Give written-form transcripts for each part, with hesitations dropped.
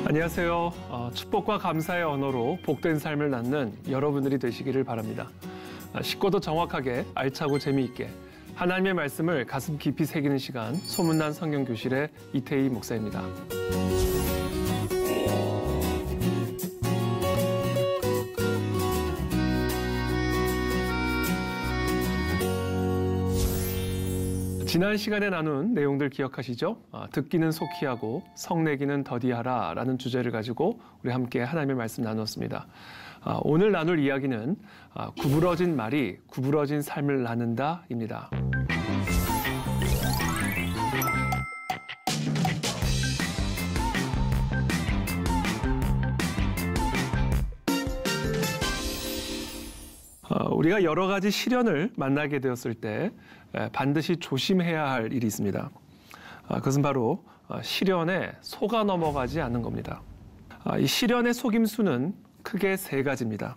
안녕하세요. 축복과 감사의 언어로 복된 삶을 낳는 여러분들이 되시기를 바랍니다. 쉽고도 정확하게 알차고 재미있게 하나님의 말씀을 가슴 깊이 새기는 시간, 소문난 성경교실의 이태희 목사입니다. 지난 시간에 나눈 내용들 기억하시죠? 듣기는 속히 하고 성내기는 더디하라 라는 주제를 가지고 우리 함께 하나님의 말씀 나눴습니다. 오늘 나눌 이야기는 구부러진 말이 구부러진 삶을 낳는다 입니다. 우리가 여러 가지 시련을 만나게 되었을 때 반드시 조심해야 할 일이 있습니다. 그것은 바로 시련에 속아 넘어가지 않는 겁니다. 이 시련의 속임수는 크게 세 가지입니다.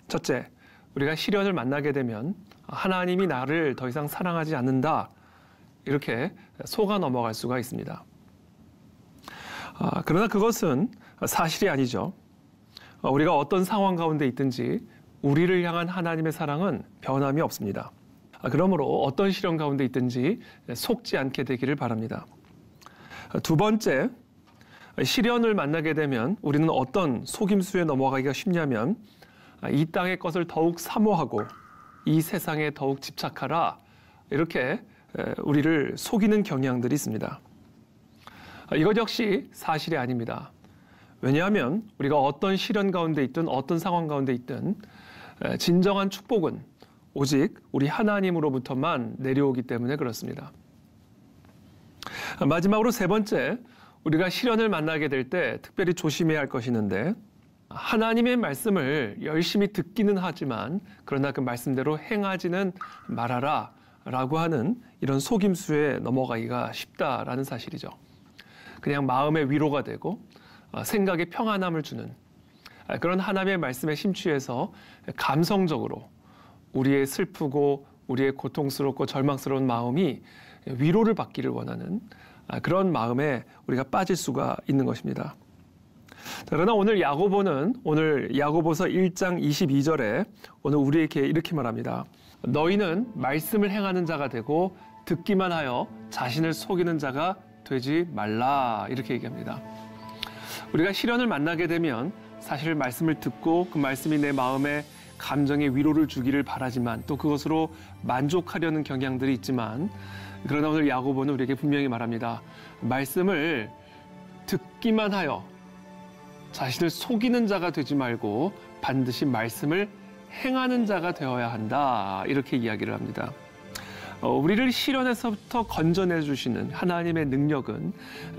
첫째, 우리가 시련을 만나게 되면 하나님이 나를 더 이상 사랑하지 않는다, 이렇게 속아 넘어갈 수가 있습니다. 그러나 그것은 사실이 아니죠. 우리가 어떤 상황 가운데 있든지 우리를 향한 하나님의 사랑은 변함이 없습니다. 그러므로 어떤 시련 가운데 있든지 속지 않게 되기를 바랍니다. 두 번째, 시련을 만나게 되면 우리는 어떤 속임수에 넘어가기가 쉽냐면 이 땅의 것을 더욱 사모하고 이 세상에 더욱 집착하라, 이렇게 우리를 속이는 경향들이 있습니다. 이것 역시 사실이 아닙니다. 왜냐하면 우리가 어떤 시련 가운데 있든 어떤 상황 가운데 있든 진정한 축복은 오직 우리 하나님으로부터만 내려오기 때문에 그렇습니다. 마지막으로 세 번째, 우리가 시련을 만나게 될 때 특별히 조심해야 할 것이 있는데, 하나님의 말씀을 열심히 듣기는 하지만 그러나 그 말씀대로 행하지는 말아라 라고 하는 이런 속임수에 넘어가기가 쉽다라는 사실이죠. 그냥 마음의 위로가 되고 생각에 평안함을 주는 그런 하나님의 말씀에 심취해서 감성적으로 우리의 슬프고 우리의 고통스럽고 절망스러운 마음이 위로를 받기를 원하는 그런 마음에 우리가 빠질 수가 있는 것입니다. 그러나 오늘 야고보서 1장 22절에 오늘 우리에게 이렇게 말합니다. 너희는 말씀을 행하는 자가 되고 듣기만 하여 자신을 속이는 자가 되지 말라, 이렇게 얘기합니다. 우리가 시련을 만나게 되면 사실 말씀을 듣고 그 말씀이 내 마음에 감정에 위로를 주기를 바라지만 또 그것으로 만족하려는 경향들이 있지만, 그러나 오늘 야고보는 우리에게 분명히 말합니다. 말씀을 듣기만 하여 자신을 속이는 자가 되지 말고 반드시 말씀을 행하는 자가 되어야 한다, 이렇게 이야기를 합니다. 우리를 시련에서부터 건져내 주시는 하나님의 능력은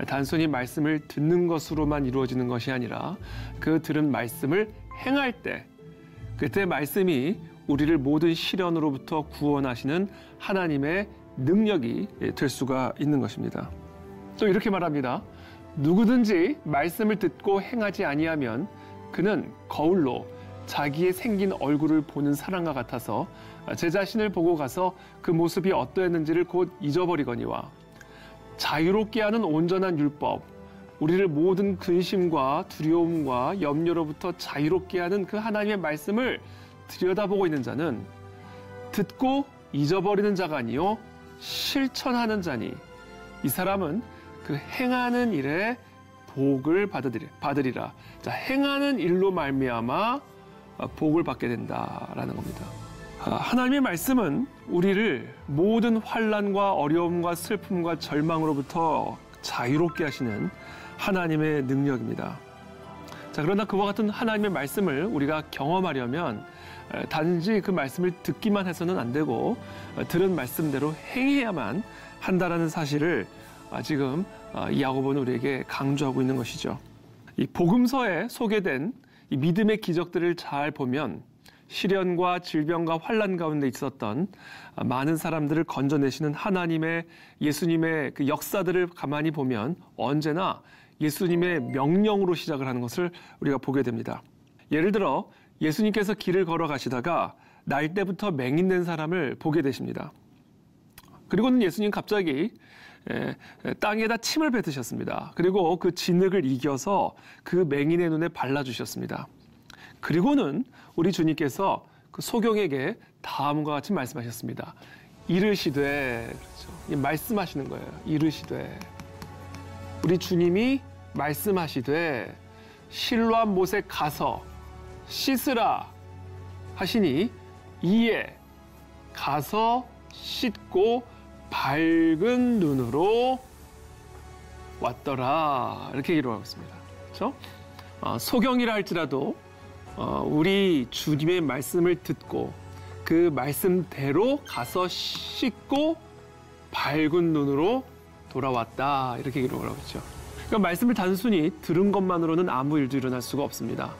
단순히 말씀을 듣는 것으로만 이루어지는 것이 아니라 그 들은 말씀을 행할 때, 그때 말씀이 우리를 모든 시련으로부터 구원하시는 하나님의 능력이 될 수가 있는 것입니다. 또 이렇게 말합니다. 누구든지 말씀을 듣고 행하지 아니하면 그는 거울로 자기의 생긴 얼굴을 보는 사람과 같아서 제 자신을 보고 가서 그 모습이 어떠했는지를 곧 잊어버리거니와, 자유롭게 하는 온전한 율법, 우리를 모든 근심과 두려움과 염려로부터 자유롭게 하는 그 하나님의 말씀을 들여다보고 있는 자는 듣고 잊어버리는 자가 아니요 실천하는 자니, 이 사람은 그 행하는 일에 복을 받으리라. 자, 행하는 일로 말미암아 복을 받게 된다라는 겁니다. 하나님의 말씀은 우리를 모든 환난과 어려움과 슬픔과 절망으로부터 자유롭게 하시는 하나님의 능력입니다. 자, 그러나 그와 같은 하나님의 말씀을 우리가 경험하려면 단지 그 말씀을 듣기만 해서는 안 되고 들은 말씀대로 행해야만 한다라는 사실을 지금 이 야고보는 우리에게 강조하고 있는 것이죠. 이 복음서에 소개된 이 믿음의 기적들을 잘 보면 시련과 질병과 환난 가운데 있었던 많은 사람들을 건져내시는 예수님의 그 역사들을 가만히 보면 언제나 예수님의 명령으로 시작을 하는 것을 우리가 보게 됩니다. 예를 들어 예수님께서 길을 걸어가시다가 날 때부터 맹인된 사람을 보게 되십니다. 그리고는 예수님 갑자기 땅에다 침을 뱉으셨습니다. 그리고 그 진흙을 이겨서 그 맹인의 눈에 발라주셨습니다. 그리고는 우리 주님께서 그 소경에게 다음과 같이 말씀하셨습니다. 이르시되, 그렇죠. 말씀하시는 거예요. 이르시되. 우리 주님이 말씀하시되 실로암 못에 가서 씻으라 하시니 이에 가서 씻고 밝은 눈으로 왔더라. 이렇게 기록하고 있습니다. 그렇죠? 소경이라 할지라도 우리 주님의 말씀을 듣고 그 말씀대로 가서 씻고 밝은 눈으로 돌아왔다. 이렇게 기록을 하고 있죠. 그러니까 말씀을 단순히 들은 것만으로는 아무 일도 일어날 수가 없습니다.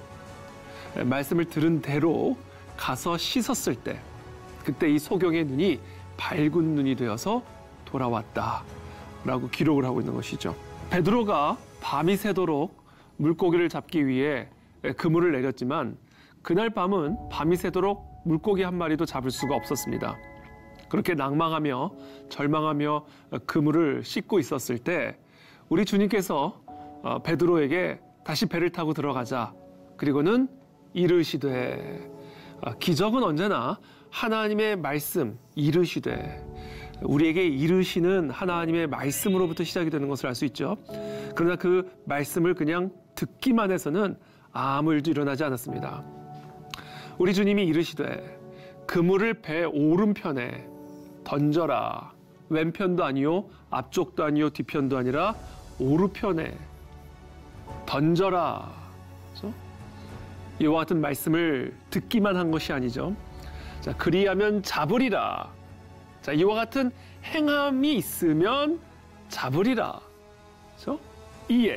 말씀을 들은 대로 가서 씻었을 때 그때 이 소경의 눈이 밝은 눈이 되어서 돌아왔다라고 기록을 하고 있는 것이죠. 베드로가 밤이 새도록 물고기를 잡기 위해 그물을 내렸지만 그날 밤은 밤이 새도록 물고기 한 마리도 잡을 수가 없었습니다. 그렇게 낭망하며 절망하며 그물을 씻고 있었을 때 우리 주님께서 베드로에게 다시 배를 타고 들어가자. 그리고는 이르시되. 기적은 언제나 하나님의 말씀 이르시되 우리에게 이르시는 하나님의 말씀으로부터 시작이 되는 것을 알 수 있죠. 그러나 그 말씀을 그냥 듣기만 해서는 아무 일도 일어나지 않았습니다. 우리 주님이 이르시되 그물을 배 오른편에 던져라. 왼편도 아니요 앞쪽도 아니요 뒤편도 아니라 오른편에 던져라. 그렇죠? 이와 같은 말씀을 듣기만 한 것이 아니죠. 자, 그리하면 잡으리라. 자, 이와 같은 행함이 있으면 잡으리라. 그렇죠? 이에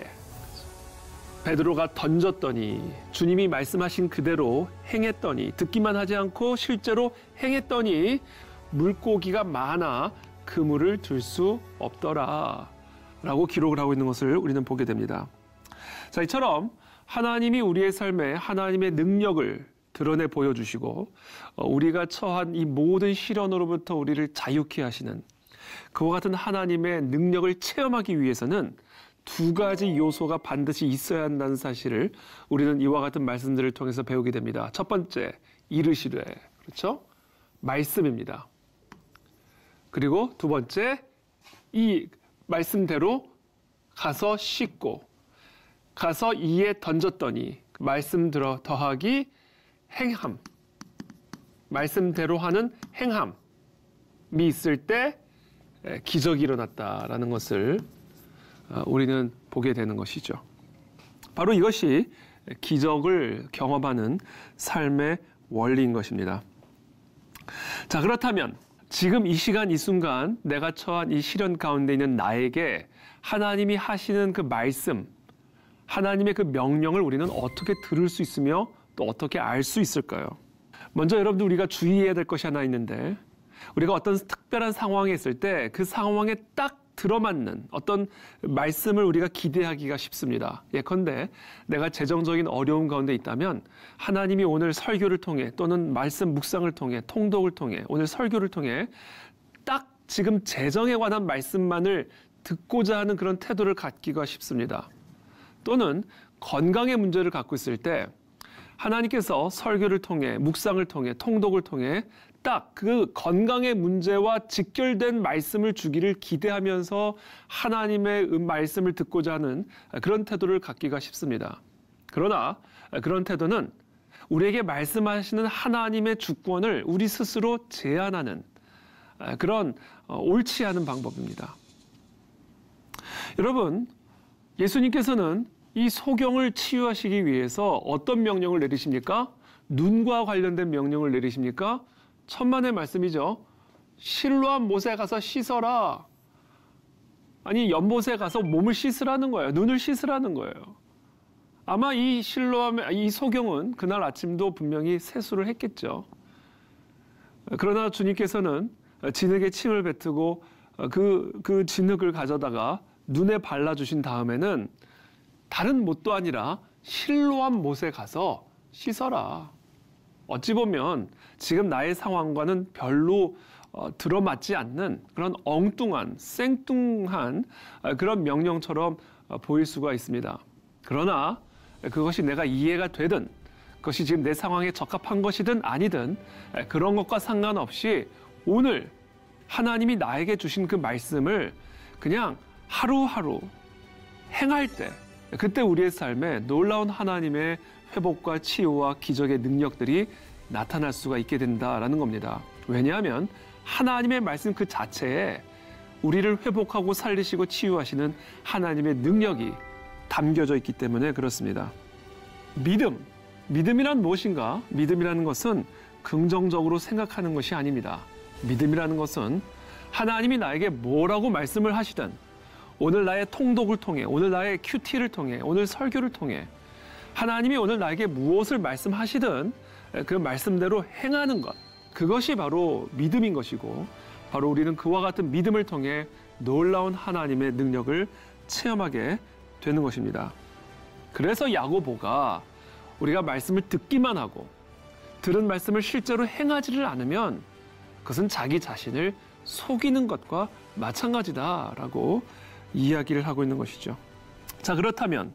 베드로가 던졌더니 주님이 말씀하신 그대로 행했더니 듣기만 하지 않고 실제로 행했더니 물고기가 많아 그물을 들 수 없더라 라고 기록을 하고 있는 것을 우리는 보게 됩니다. 자, 이처럼 하나님이 우리의 삶에 하나님의 능력을 드러내 보여주시고 우리가 처한 이 모든 시련으로부터 우리를 자유케 하시는 그와 같은 하나님의 능력을 체험하기 위해서는 두 가지 요소가 반드시 있어야 한다는 사실을 우리는 이와 같은 말씀들을 통해서 배우게 됩니다. 첫 번째, 이르시되. 그렇죠? 말씀입니다. 그리고 두 번째, 이 말씀대로 가서 씻고 가서 이에 던졌더니 말씀 들어 더하기 행함. 말씀대로 하는 행함이 있을 때 기적이 일어났다라는 것을 우리는 보게 되는 것이죠. 바로 이것이 기적을 경험하는 삶의 원리인 것입니다. 자, 그렇다면 지금 이 시간 이 순간 내가 처한 이 시련 가운데 있는 나에게 하나님이 하시는 그 말씀, 하나님의 그 명령을 우리는 어떻게 들을 수 있으며 또 어떻게 알 수 있을까요? 먼저 여러분들 우리가 주의해야 될 것이 하나 있는데 우리가 어떤 특별한 상황에 있을 때 그 상황에 딱 들어맞는 어떤 말씀을 우리가 기대하기가 쉽습니다. 예컨대 내가 재정적인 어려움 가운데 있다면 하나님이 오늘 설교를 통해 또는 말씀 묵상을 통해 통독을 통해 오늘 설교를 통해 딱 지금 재정에 관한 말씀만을 듣고자 하는 그런 태도를 갖기가 쉽습니다. 또는 건강의 문제를 갖고 있을 때 하나님께서 설교를 통해 묵상을 통해 통독을 통해 딱 그 건강의 문제와 직결된 말씀을 주기를 기대하면서 하나님의 말씀을 듣고자 하는 그런 태도를 갖기가 쉽습니다. 그러나 그런 태도는 우리에게 말씀하시는 하나님의 주권을 우리 스스로 제한하는 그런 옳지 않은 방법입니다. 여러분, 예수님께서는 이 소경을 치유하시기 위해서 어떤 명령을 내리십니까? 눈과 관련된 명령을 내리십니까? 천만의 말씀이죠. 실로암 못에 가서 씻어라. 아니, 연못에 가서 몸을 씻으라는 거예요. 눈을 씻으라는 거예요. 아마 이 이 소경은 그날 아침도 분명히 세수를 했겠죠. 그러나 주님께서는 진흙에 침을 뱉고 그 진흙을 가져다가 눈에 발라주신 다음에는 다른 못도 아니라 실로암 못에 가서 씻어라. 어찌 보면 지금 나의 상황과는 별로 들어맞지 않는 그런 엉뚱한, 생뚱한 그런 명령처럼 보일 수가 있습니다. 그러나 그것이 내가 이해가 되든 그것이 지금 내 상황에 적합한 것이든 아니든 그런 것과 상관없이 오늘 하나님이 나에게 주신 그 말씀을 그냥 하루하루 행할 때 그때 우리의 삶에 놀라운 하나님의 회복과 치유와 기적의 능력들이 나타날 수가 있게 된다라는 겁니다. 왜냐하면 하나님의 말씀 그 자체에 우리를 회복하고 살리시고 치유하시는 하나님의 능력이 담겨져 있기 때문에 그렇습니다. 믿음이란 무엇인가? 믿음이라는 것은 긍정적으로 생각하는 것이 아닙니다. 믿음이라는 것은 하나님이 나에게 뭐라고 말씀을 하시든 오늘 나의 통독을 통해, 오늘 나의 큐티를 통해, 오늘 설교를 통해 하나님이 오늘 나에게 무엇을 말씀하시든 그 말씀대로 행하는 것, 그것이 바로 믿음인 것이고 바로 우리는 그와 같은 믿음을 통해 놀라운 하나님의 능력을 체험하게 되는 것입니다. 그래서 야고보가 우리가 말씀을 듣기만 하고 들은 말씀을 실제로 행하지를 않으면 그것은 자기 자신을 속이는 것과 마찬가지다라고 이야기를 하고 있는 것이죠. 자, 그렇다면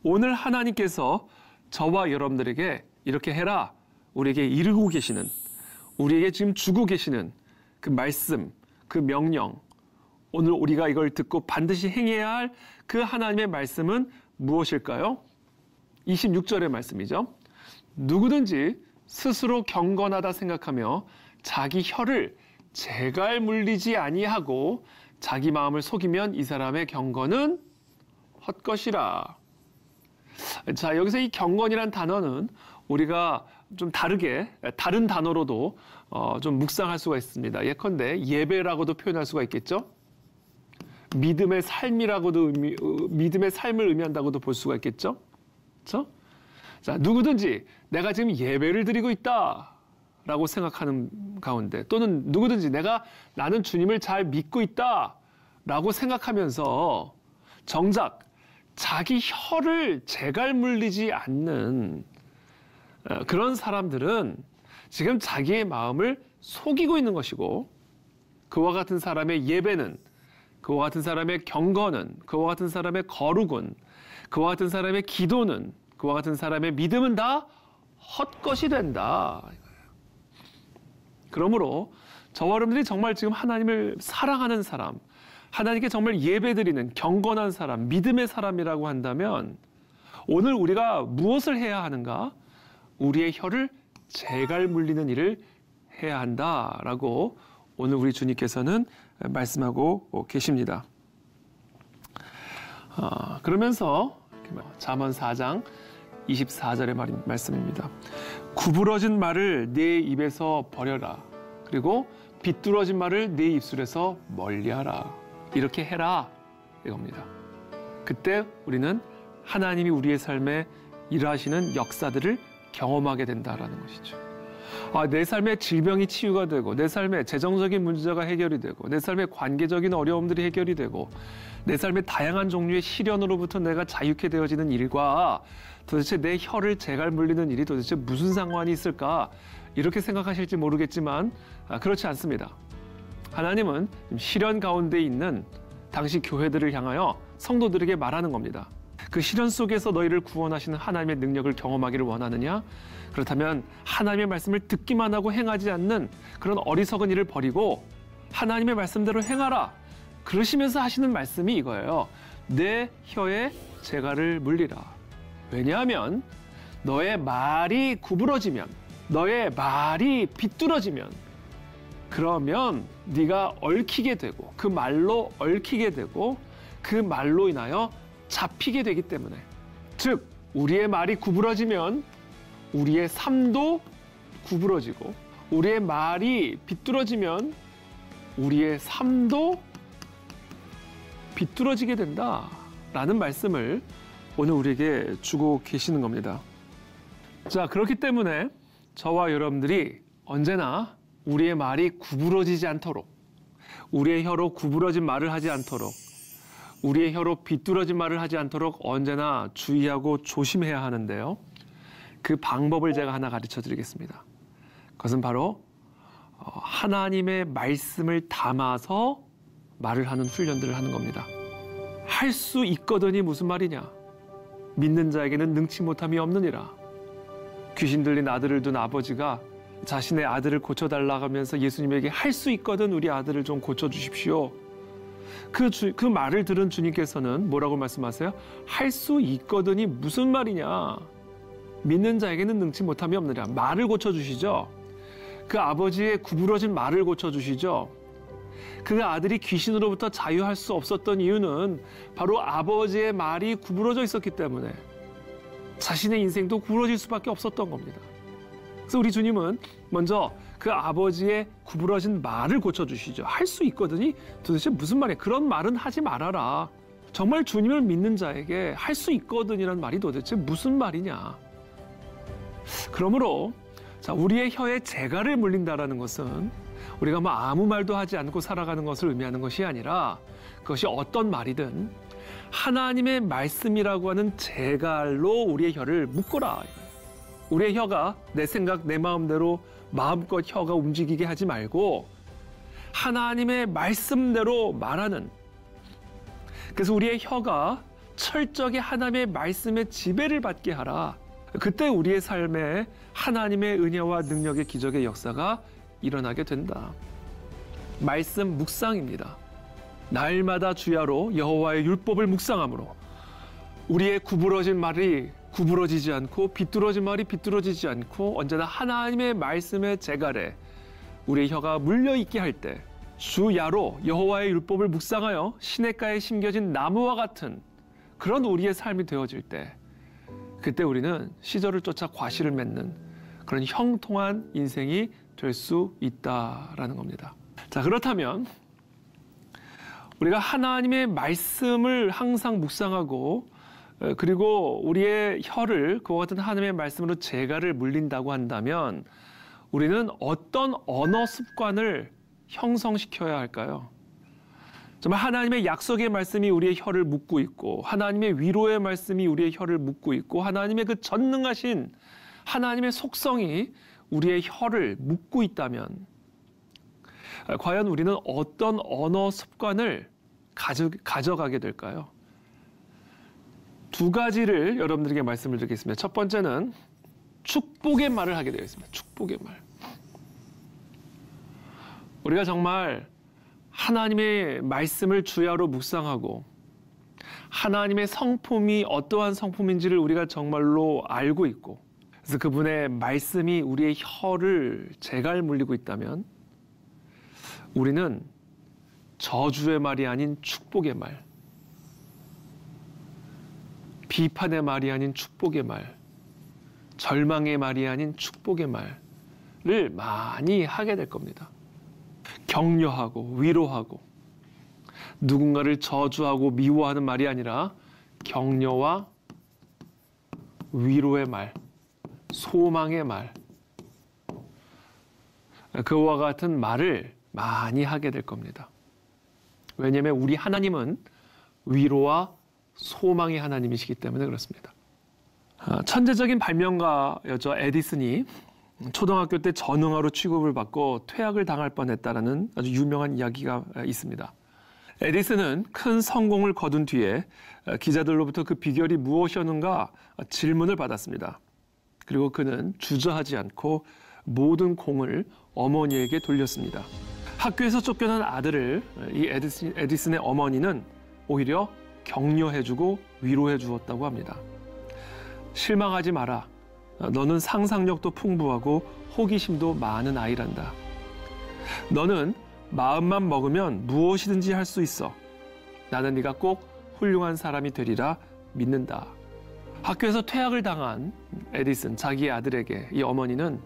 오늘 하나님께서 저와 여러분들에게 이렇게 해라, 우리에게 이르고 계시는, 우리에게 지금 주고 계시는 그 말씀, 그 명령, 오늘 우리가 이걸 듣고 반드시 행해야 할 그 하나님의 말씀은 무엇일까요? 26절의 말씀이죠. 누구든지 스스로 경건하다 생각하며 자기 혀를 재갈 물리지 아니하고 자기 마음을 속이면 이 사람의 경건은 헛것이라. 자, 여기서 이 경건이란 단어는 우리가 좀 다른 단어로도 좀 묵상할 수가 있습니다. 예컨대 예배라고도 표현할 수가 있겠죠. 믿음의 삶이라고도 믿음의 삶을 의미한다고도 볼 수가 있겠죠. 그렇죠? 자, 누구든지 내가 지금 예배를 드리고 있다라고 생각하는 가운데 또는 누구든지 나는 주님을 잘 믿고 있다라고 생각하면서 정작 자기 혀를 재갈 물리지 않는 그런 사람들은 지금 자기의 마음을 속이고 있는 것이고 그와 같은 사람의 예배는 그와 같은 사람의 경건은 그와 같은 사람의 거룩은 그와 같은 사람의 기도는 그와 같은 사람의 믿음은 다 헛것이 된다. 그러므로 저와 여러분들이 정말 지금 하나님을 사랑하는 사람, 하나님께 정말 예배드리는 경건한 사람, 믿음의 사람이라고 한다면 오늘 우리가 무엇을 해야 하는가? 우리의 혀를 재갈 물리는 일을 해야 한다라고 오늘 우리 주님께서는 말씀하고 계십니다. 그러면서 잠언 4장 24절의 말씀입니다. 구부러진 말을 내 입에서 버려라. 그리고 비뚤어진 말을 내 입술에서 멀리하라. 이렇게 해라 이겁니다. 그때 우리는 하나님이 우리의 삶에 일하시는 역사들을 경험하게 된다라는 것이죠. 내 삶의 질병이 치유가 되고 내 삶의 재정적인 문제가 해결이 되고 내 삶의 관계적인 어려움들이 해결이 되고 내 삶의 다양한 종류의 시련으로부터 내가 자유케 되어지는 일과 도대체 내 혀를 재갈 물리는 일이 도대체 무슨 상관이 있을까? 이렇게 생각하실지 모르겠지만 그렇지 않습니다. 하나님은 시련 가운데 있는 당시 교회들을 향하여 성도들에게 말하는 겁니다. 그 시련 속에서 너희를 구원하시는 하나님의 능력을 경험하기를 원하느냐? 그렇다면 하나님의 말씀을 듣기만 하고 행하지 않는 그런 어리석은 일을 버리고 하나님의 말씀대로 행하라. 그러시면서 하시는 말씀이 이거예요. 내 혀에 재갈을 물리라. 왜냐하면 너의 말이 구부러지면, 너의 말이 비뚤어지면 그러면 네가 얽히게 되고 그 말로 얽히게 되고 그 말로 인하여 잡히게 되기 때문에, 즉 우리의 말이 구부러지면 우리의 삶도 구부러지고 우리의 말이 비뚤어지면 우리의 삶도 비뚤어지게 된다라는 말씀을 오늘 우리에게 주고 계시는 겁니다. 자, 그렇기 때문에 저와 여러분들이 언제나 우리의 말이 구부러지지 않도록, 우리의 혀로 구부러진 말을 하지 않도록, 우리의 혀로 비뚤어진 말을 하지 않도록 언제나 주의하고 조심해야 하는데요. 그 방법을 제가 하나 가르쳐 드리겠습니다. 그것은 바로 하나님의 말씀을 담아서 말을 하는 훈련들을 하는 겁니다. 할 수 있거든이 무슨 말이냐? 믿는 자에게는 능치 못함이 없느니라. 귀신 들린 아들을 둔 아버지가 자신의 아들을 고쳐달라고 하면서 예수님에게 할 수 있거든 우리 아들을 좀 고쳐주십시오. 그 말을 들은 주님께서는 뭐라고 말씀하세요? 할 수 있거든이 무슨 말이냐? 믿는 자에게는 능치 못함이 없느냐. 말을 고쳐주시죠. 그 아버지의 구부러진 말을 고쳐주시죠. 그 아들이 귀신으로부터 자유할 수 없었던 이유는 바로 아버지의 말이 구부러져 있었기 때문에 자신의 인생도 구부러질 수밖에 없었던 겁니다. 그래서 우리 주님은 먼저 그 아버지의 구부러진 말을 고쳐주시죠. 할 수 있거든이 도대체 무슨 말이야? 그런 말은 하지 말아라. 정말 주님을 믿는 자에게 할 수 있거든이라는 말이 도대체 무슨 말이냐? 그러므로 우리의 혀에 재갈을 물린다라는 것은 우리가 아무 말도 하지 않고 살아가는 것을 의미하는 것이 아니라 그것이 어떤 말이든 하나님의 말씀이라고 하는 재갈로 우리의 혀를 묶어라. 우리의 혀가 내 생각, 내 마음대로 마음껏 혀가 움직이게 하지 말고 하나님의 말씀대로 말하는, 그래서 우리의 혀가 철저하게 하나님의 말씀의 지배를 받게 하라. 그때 우리의 삶에 하나님의 은혜와 능력의 기적의 역사가 일어나게 된다. 말씀 묵상입니다. 날마다 주야로 여호와의 율법을 묵상함으로 우리의 구부러진 말이 구부러지지 않고 비뚤어진 말이 비뚤어지지 않고 언제나 하나님의 말씀의 재갈에 우리의 혀가 물려있게 할 때 주야로 여호와의 율법을 묵상하여 시냇가에 심겨진 나무와 같은 그런 우리의 삶이 되어질 때 그때 우리는 시절을 쫓아 과실을 맺는 그런 형통한 인생이 될 수 있다라는 겁니다. 자, 그렇다면 우리가 하나님의 말씀을 항상 묵상하고 그리고 우리의 혀를 그와 같은 하나님의 말씀으로 재갈을 물린다고 한다면 우리는 어떤 언어 습관을 형성시켜야 할까요? 정말 하나님의 약속의 말씀이 우리의 혀를 묶고 있고 하나님의 위로의 말씀이 우리의 혀를 묶고 있고 하나님의 그 전능하신 하나님의 속성이 우리의 혀를 묶고 있다면 과연 우리는 어떤 언어 습관을 가져가게 될까요? 두 가지를 여러분들에게 말씀을 드리겠습니다. 첫 번째는 축복의 말을 하게 되어 있습니다. 축복의 말. 우리가 정말 하나님의 말씀을 주야로 묵상하고 하나님의 성품이 어떠한 성품인지를 우리가 정말로 알고 있고 그래서 그분의 말씀이 우리의 혀를 재갈 물리고 있다면 우리는 저주의 말이 아닌 축복의 말, 비판의 말이 아닌 축복의 말, 절망의 말이 아닌 축복의 말을 많이 하게 될 겁니다. 격려하고 위로하고 누군가를 저주하고 미워하는 말이 아니라 격려와 위로의 말, 소망의 말, 그와 같은 말을 많이 하게 될 겁니다. 왜냐하면 우리 하나님은 위로와 소망의 하나님이시기 때문에 그렇습니다. 천재적인 발명가였죠. 에디슨이 초등학교 때 전응아로 취급을 받고 퇴학을 당할 뻔했다라는 아주 유명한 이야기가 있습니다. 에디슨은 큰 성공을 거둔 뒤에 기자들로부터 그 비결이 무엇이었는가 질문을 받았습니다. 그리고 그는 주저하지 않고 모든 공을 어머니에게 돌렸습니다. 학교에서 쫓겨난 아들을 이 에디슨의 어머니는 오히려 격려해주고 위로해 주었다고 합니다. 실망하지 마라. 너는 상상력도 풍부하고 호기심도 많은 아이란다. 너는 마음만 먹으면 무엇이든지 할 수 있어. 나는 네가 꼭 훌륭한 사람이 되리라 믿는다. 학교에서 퇴학을 당한 에디슨, 자기의 아들에게 이 어머니는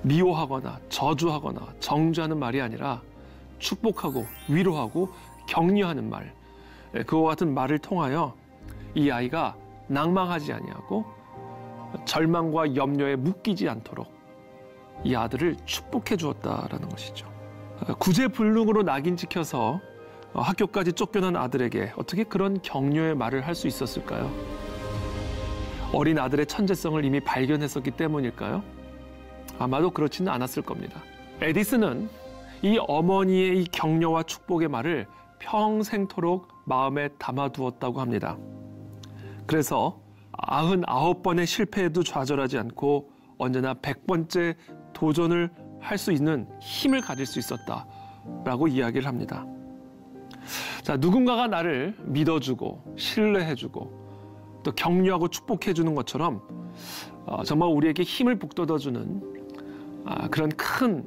미워하거나 저주하거나 정죄하는 말이 아니라 축복하고 위로하고 격려하는 말, 그와 같은 말을 통하여 이 아이가 낭망하지 아니하고 절망과 염려에 묶이지 않도록 이 아들을 축복해 주었다라는 것이죠. 구제불능으로 낙인 찍혀서 학교까지 쫓겨난 아들에게 어떻게 그런 격려의 말을 할 수 있었을까요? 어린 아들의 천재성을 이미 발견했었기 때문일까요? 아마도 그렇지는 않았을 겁니다. 에디슨은 이 어머니의 이 격려와 축복의 말을 평생토록 마음에 담아두었다고 합니다. 그래서 99번의 실패에도 좌절하지 않고 언제나 100번째 도전을 할 수 있는 힘을 가질 수 있었다라고 이야기를 합니다. 자, 누군가가 나를 믿어주고 신뢰해주고 또 격려하고 축복해주는 것처럼 정말 우리에게 힘을 북돋아주는 그런 큰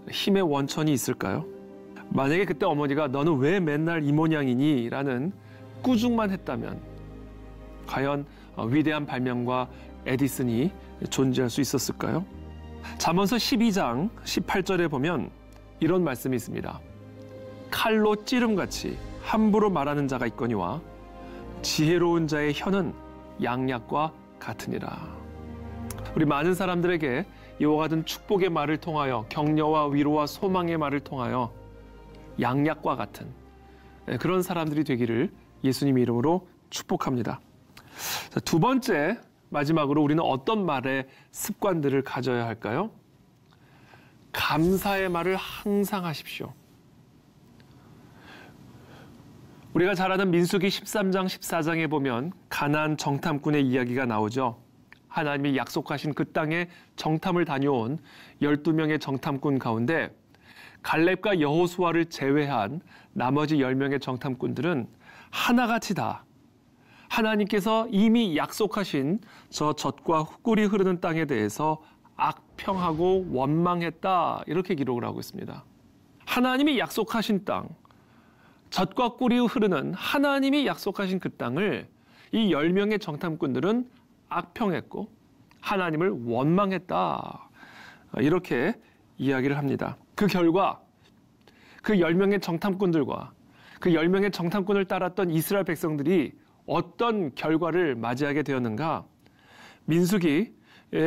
힘의 원천이 있을까요? 만약에 그때 어머니가 너는 왜 맨날 이 모양이니? 라는 꾸중만 했다면 과연 위대한 발명가 에디슨이 존재할 수 있었을까요? 잠언서 12장 18절에 보면 이런 말씀이 있습니다. 칼로 찌름같이 함부로 말하는 자가 있거니와 지혜로운 자의 혀는 양약과 같으니라. 우리 많은 사람들에게 이와 같은 축복의 말을 통하여 격려와 위로와 소망의 말을 통하여 양약과 같은 그런 사람들이 되기를 예수님 이름으로 축복합니다. 자, 두 번째, 마지막으로 우리는 어떤 말의 습관들을 가져야 할까요? 감사의 말을 항상 하십시오. 우리가 잘 아는 민수기 13장, 14장에 보면 가나안 정탐꾼의 이야기가 나오죠. 하나님이 약속하신 그 땅에 정탐을 다녀온 12명의 정탐꾼 가운데 갈렙과 여호수아를 제외한 나머지 10명의 정탐꾼들은 하나같이 다 하나님께서 이미 약속하신 저 젖과 꿀이 흐르는 땅에 대해서 악평하고 원망했다, 이렇게 기록을 하고 있습니다. 하나님이 약속하신 땅, 젖과 꿀이 흐르는 하나님이 약속하신 그 땅을 이 10명의 정탐꾼들은 악평했고 하나님을 원망했다, 이렇게 이야기를 합니다. 그 결과 그 10명의 정탐꾼들과 그 10명의 정탐꾼을 따랐던 이스라엘 백성들이 어떤 결과를 맞이하게 되었는가? 민수기에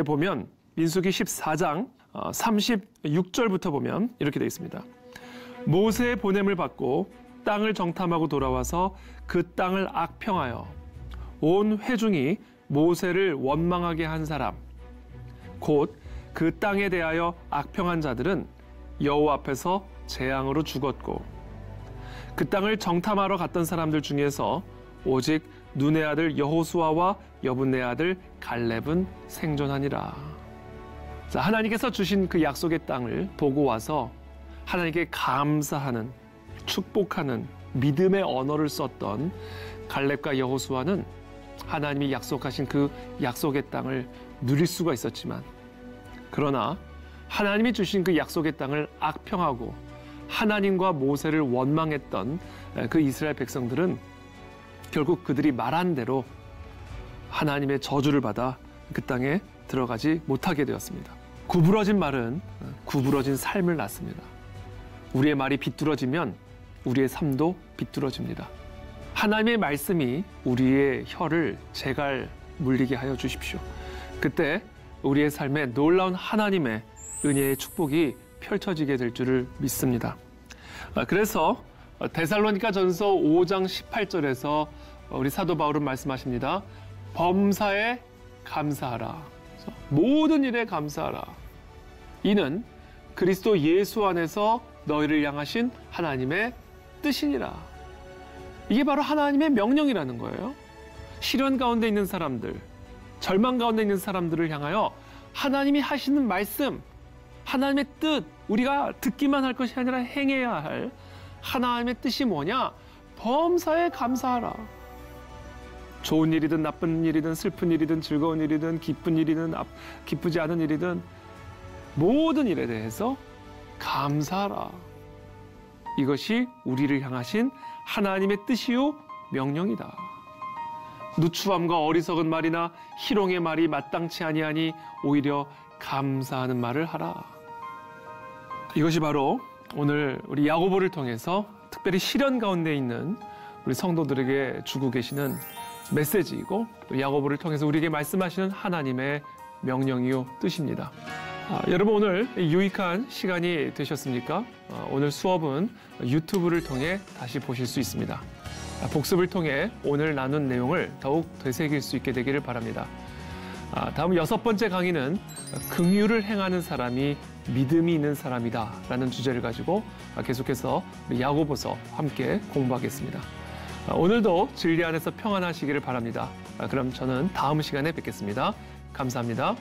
보면 민수기 14장 36절부터 보면 이렇게 되어 있습니다. 모세의 보냄을 받고 땅을 정탐하고 돌아와서 그 땅을 악평하여 온 회중이 모세를 원망하게 한 사람, 곧 그 땅에 대하여 악평한 자들은 여호와 앞에서 재앙으로 죽었고 그 땅을 정탐하러 갔던 사람들 중에서 오직 눈의 아들 여호수아와 여분의 아들 갈렙은 생존하니라. 자, 하나님께서 주신 그 약속의 땅을 보고 와서 하나님께 감사하는, 축복하는 믿음의 언어를 썼던 갈렙과 여호수아는 하나님이 약속하신 그 약속의 땅을 누릴 수가 있었지만, 그러나 하나님이 주신 그 약속의 땅을 악평하고 하나님과 모세를 원망했던 그 이스라엘 백성들은 결국 그들이 말한 대로 하나님의 저주를 받아 그 땅에 들어가지 못하게 되었습니다. 구부러진 말은 구부러진 삶을 낳습니다. 우리의 말이 비뚤어지면 우리의 삶도 비뚤어집니다. 하나님의 말씀이 우리의 혀를 제갈 물리게 하여 주십시오. 그때 우리의 삶에 놀라운 하나님의 은혜의 축복이 펼쳐지게 될 줄을 믿습니다. 그래서 데살로니가 전서 5장 18절에서 우리 사도 바울은 말씀하십니다. 범사에 감사하라. 모든 일에 감사하라. 이는 그리스도 예수 안에서 너희를 향하신 하나님의 뜻이니라. 이게 바로 하나님의 명령이라는 거예요. 시련 가운데 있는 사람들, 절망 가운데 있는 사람들을 향하여 하나님이 하시는 말씀, 하나님의 뜻, 우리가 듣기만 할 것이 아니라 행해야 할 하나님의 뜻이 뭐냐? 범사에 감사하라. 좋은 일이든 나쁜 일이든 슬픈 일이든 즐거운 일이든 기쁜 일이든 기쁘지 않은 일이든 모든 일에 대해서 감사하라. 이것이 우리를 향하신 하나님의 뜻이요 명령이다. 누추함과 어리석은 말이나 희롱의 말이 마땅치 아니하니 오히려 감사하는 말을 하라. 이것이 바로 오늘 우리 야고보를 통해서 특별히 시련 가운데 있는 우리 성도들에게 주고 계시는 메시지이고 야고보를 통해서 우리에게 말씀하시는 하나님의 명령이요 뜻입니다. 여러분 오늘 유익한 시간이 되셨습니까? 오늘 수업은 유튜브를 통해 다시 보실 수 있습니다. 복습을 통해 오늘 나눈 내용을 더욱 되새길 수 있게 되기를 바랍니다. 다음 6번째 강의는 긍휼을 행하는 사람이 믿음이 있는 사람이다라는 주제를 가지고 계속해서 우리 야고보서 함께 공부하겠습니다. 오늘도 진리 안에서 평안하시기를 바랍니다. 그럼 저는 다음 시간에 뵙겠습니다. 감사합니다.